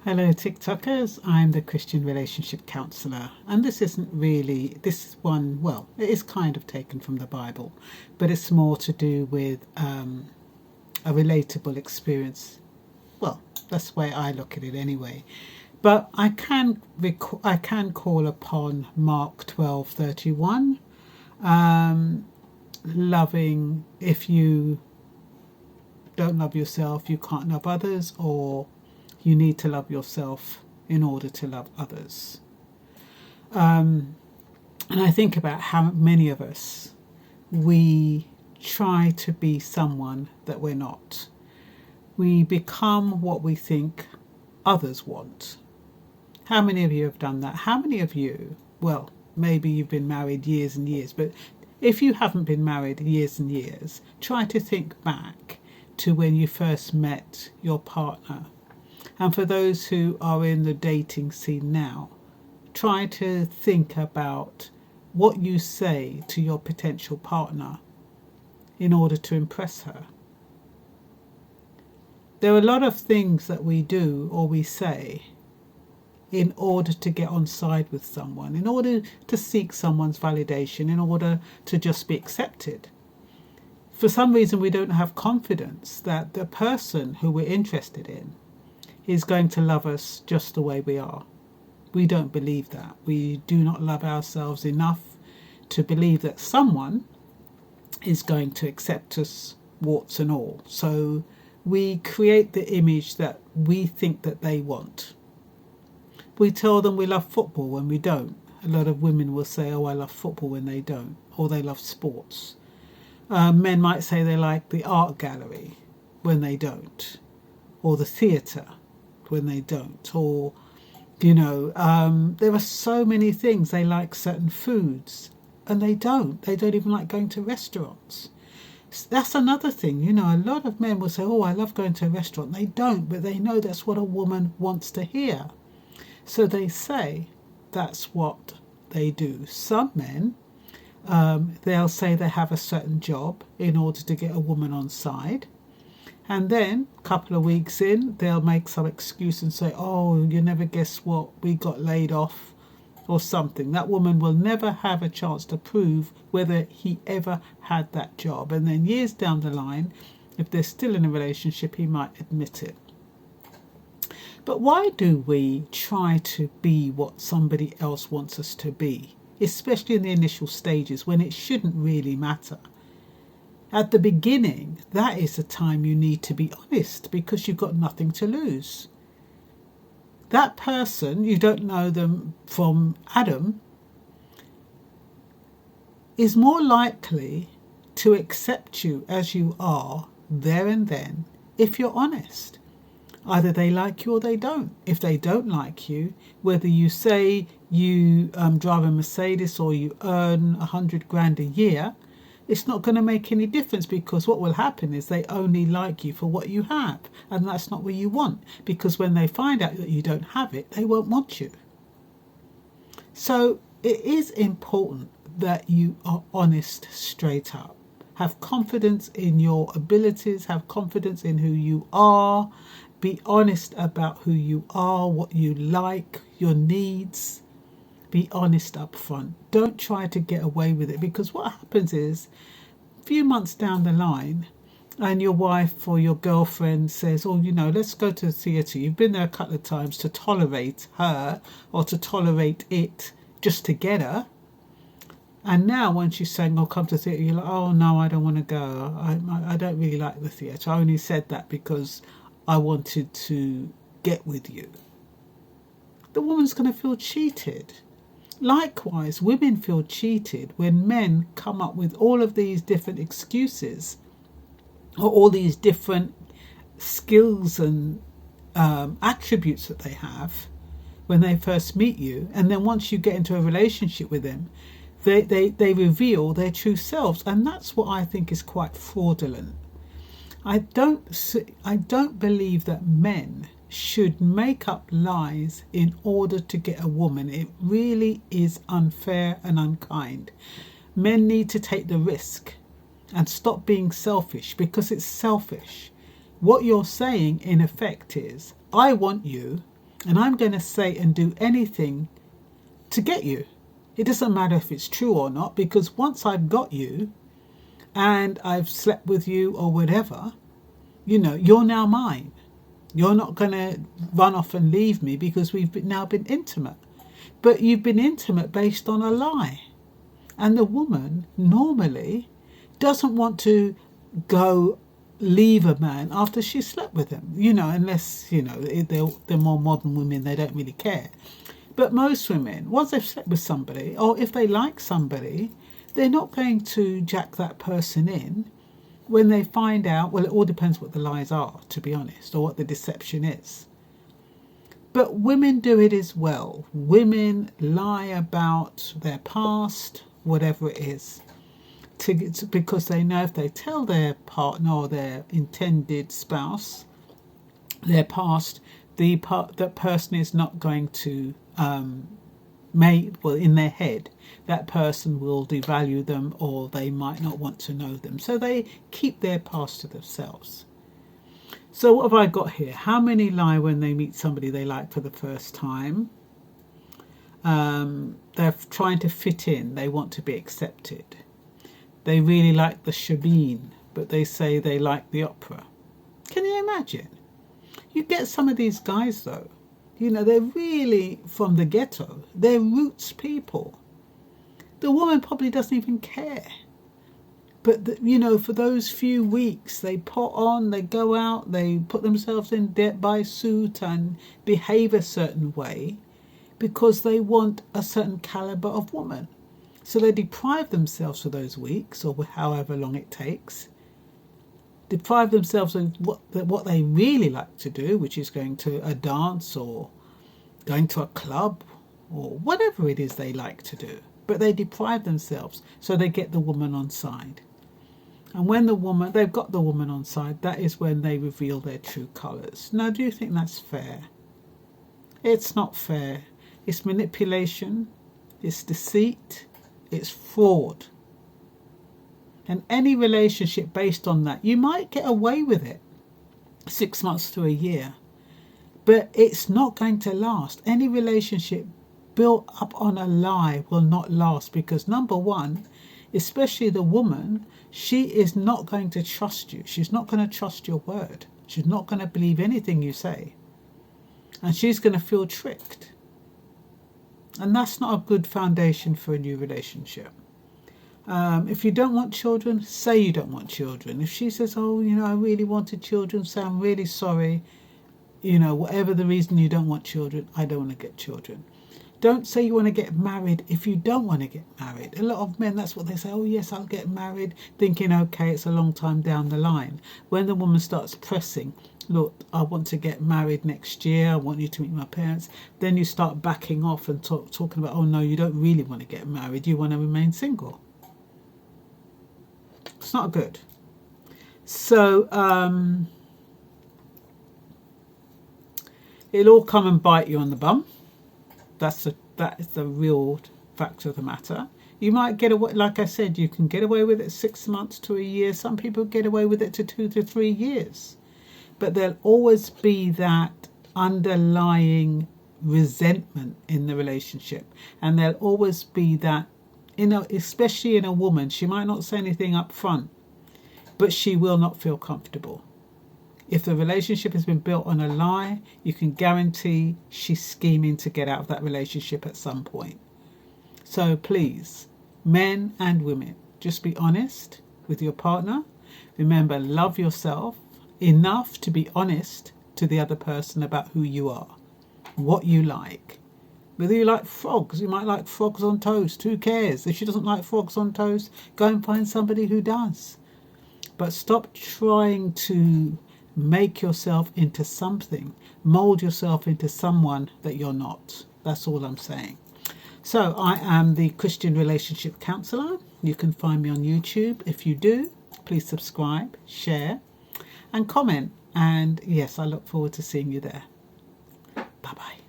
Hello TikTokers, I'm the Christian Relationship Counsellor, and this it is kind of taken from the Bible, but it's more to do with a relatable experience. Well, that's the way I look at it anyway. But I can call upon Mark 12:31, loving, if you don't love yourself, you can't love others, or you need to love yourself in order to love others. And I think about how many of us, we try to be someone that we're not. We become what we think others want. How many of you have done that? How many of you, well, maybe you've been married years and years, but if you haven't been married years and years, try to think back to when you first met your partner. And for those who are in the dating scene now, try to think about what you say to your potential partner in order to impress her. There are a lot of things that we do or we say in order to get on side with someone, in order to seek someone's validation, in order to just be accepted. For some reason, we don't have confidence that the person who we're interested in is going to love us just the way we are. We don't believe that. We do not love ourselves enough to believe that someone is going to accept us, warts and all. So we create the image that we think that they want. We tell them we love football when we don't. A lot of women will say, oh, I love football, when they don't, or they love sports. Men might say they like the art gallery when they don't, or the theatre when they don't, or there are so many things. They like certain foods and they don't even like going to restaurants. That's another thing. A lot of men will say, oh, I love going to a restaurant. They don't, but they know that's what a woman wants to hear, so they say that's what they do. Some men, they'll say they have a certain job in order to get a woman on side. And then a couple of weeks in, they'll make some excuse and say, oh, you never guess what, we got laid off or something. That woman will never have a chance to prove whether he ever had that job. And then years down the line, if they're still in a relationship, he might admit it. But why do we try to be what somebody else wants us to be, especially in the initial stages when it shouldn't really matter? At the beginning, that is the time you need to be honest, because you've got nothing to lose. That person, you don't know them from Adam, is more likely to accept you as you are there and then if you're honest. Either they like you or they don't. If they don't like you, whether you say you drive a Mercedes or you earn 100 grand a year, it's not going to make any difference, because what will happen is they only like you for what you have, and that's not what you want, because when they find out that you don't have it, they won't want you. So it is important that you are honest straight up. Have confidence in your abilities, have confidence in who you are, be honest about who you are, what you like, your needs. Be honest up front. Don't try to get away with it, because what happens is a few months down the line and your wife or your girlfriend says, oh, let's go to the theatre. You've been there a couple of times to tolerate her or to tolerate it just to get her. And now when she's saying, oh, come to the theatre, you're like, oh, no, I don't want to go. I don't really like the theatre. I only said that because I wanted to get with you. The woman's going to feel cheated. Likewise, women feel cheated when men come up with all of these different excuses or all these different skills and attributes that they have when they first meet you. And then once you get into a relationship with them, they reveal their true selves. And that's what I think is quite fraudulent. I don't believe that men should make up lies in order to get a woman. It really is unfair and unkind. Men need to take the risk and stop being selfish, because it's selfish. What you're saying in effect is, I want you, And I'm going to say and do anything to get you. It doesn't matter if it's true or not, because once I've got you and I've slept with you or whatever, you're now mine. You're not going to run off and leave me because we've now been intimate. But you've been intimate based on a lie. And the woman normally doesn't want to go leave a man after she slept with him, unless, they're more modern women, they don't really care. But most women, once they've slept with somebody, or if they like somebody, they're not going to jack that person in when they find out, well, it all depends what the lies are, to be honest, or what the deception is. But women do it as well. Women lie about their past, whatever it is, because they know if they tell their partner or their intended spouse their past, that person is not going to in their head, that person will devalue them, or they might not want to know them. So they keep their past to themselves. So what have I got here? How many lie when they meet somebody they like for the first time? They're trying to fit in. They want to be accepted. They really like the shebeen, but they say they like the opera. Can you imagine? You get some of these guys, though. They're really from the ghetto. They're roots people. The woman probably doesn't even care. But, for those few weeks, they put on, they go out, they put themselves in debt, buy suit and behave a certain way because they want a certain caliber of woman. So they deprive themselves for those weeks or however long it takes. Deprive themselves of what they really like to do, which is going to a dance or going to a club or whatever it is they like to do. But they deprive themselves so they get the woman on side. And when they've got the woman on side, that is when they reveal their true colours. Now, do you think that's fair? It's not fair. It's manipulation. It's deceit. It's fraud. And any relationship based on that, you might get away with it 6 months to a year, but it's not going to last. Any relationship built up on a lie will not last because, number one, especially the woman, she is not going to trust you. She's not going to trust your word. She's not going to believe anything you say. And she's going to feel tricked. And that's not a good foundation for a new relationship. If you don't want children, say you don't want children. If she says, I really wanted children, say I'm really sorry. Whatever the reason you don't want children, I don't want to get children. Don't say you want to get married if you don't want to get married. A lot of men, that's what they say. Oh, yes, I'll get married, thinking, okay, it's a long time down the line. When the woman starts pressing, look, I want to get married next year. I want you to meet my parents. Then you start backing off and talking about, oh, no, you don't really want to get married. You want to remain single. It's not good. So it'll all come and bite you on the bum. That is the real fact of the matter. You might get away, like I said, you can get away with it 6 months to a year. Some people get away with it to 2 to 3 years. But there'll always be that underlying resentment in the relationship. And there'll always be that, especially in a woman, she might not say anything up front, but she will not feel comfortable. If the relationship has been built on a lie, you can guarantee she's scheming to get out of that relationship at some point. So please, men and women, just be honest with your partner. Remember, love yourself enough to be honest to the other person about who you are, what you like. Whether you like frogs, you might like frogs on toast. Who cares? If she doesn't like frogs on toast, go and find somebody who does. But stop trying to make yourself into something, mold yourself into someone that you're not. That's all I'm saying. So I am the Christian Relationship Counsellor. You can find me on YouTube. If you do, please subscribe, share and comment. And yes, I look forward to seeing you there. Bye-bye.